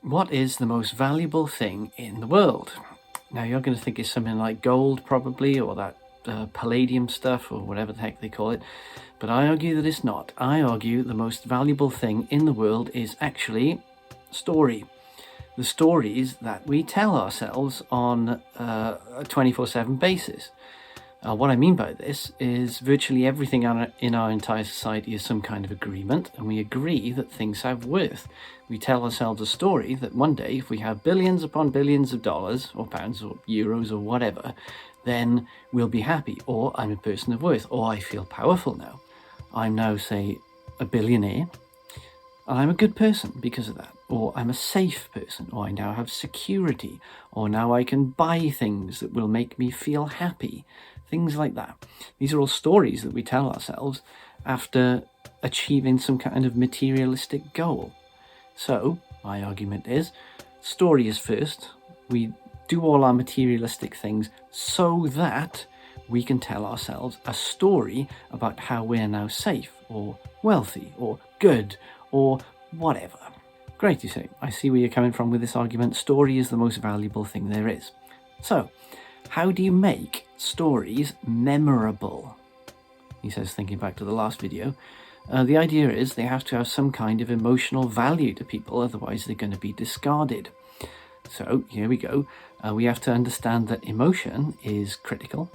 What is the most valuable thing in the world? Now you're going to think it's something like gold probably, or that palladium stuff, or whatever the heck they call it. But I argue that it's not. I argue the most valuable thing in the world is actually story. The stories that we tell ourselves on a 24/7 basis. What I mean by this is virtually everything in our entire society is some kind of agreement, and we agree that things have worth. We tell ourselves a story that one day, if we have billions upon billions of dollars, or pounds, or euros, or whatever, then we'll be happy, or I'm a person of worth, or I feel powerful now. I'm now, say, a billionaire, and I'm a good person because of that, or I'm a safe person, or I now have security, or now I can buy things that will make me feel happy, things like that. These are all stories that we tell ourselves after achieving some kind of materialistic goal. So my argument is, story is first. We do all our materialistic things so that we can tell ourselves a story about how we're now safe, or wealthy, or good, or whatever. Great, you say. I see where you're coming from with this argument. Story is the most valuable thing there is. So, how do you make stories memorable? He says, thinking back to the last video. The idea is they have to have some kind of emotional value to people, otherwise they're going to be discarded. So, here we go. We have to understand that emotion is critical.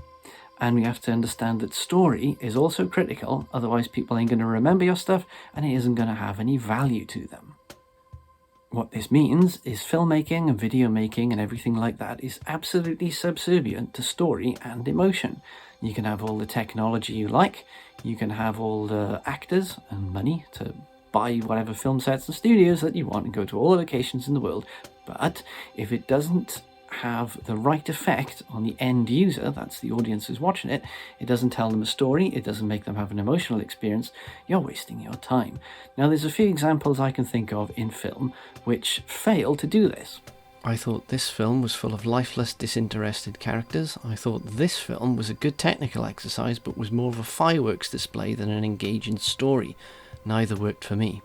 And we have to understand that story is also critical, otherwise people ain't going to remember your stuff and it isn't going to have any value to them. What this means is filmmaking and video making and everything like that is absolutely subservient to story and emotion. You can have all the technology you like, you can have all the actors and money to buy whatever film sets and studios that you want and go to all the locations in the world, but if it doesn't have the right effect on the end user, that's the audience who's watching it, it doesn't tell them a story, it doesn't make them have an emotional experience, you're wasting your time. Now there's a few examples I can think of in film which fail to do this. I thought this film was full of lifeless, disinterested characters. I thought this film was a good technical exercise but was more of a fireworks display than an engaging story. Neither worked for me.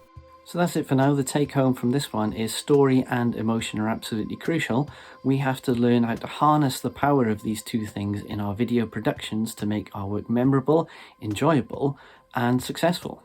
So that's it for now. The take home from this one is story and emotion are absolutely crucial. We have to learn how to harness the power of these two things in our video productions to make our work memorable, enjoyable, and successful.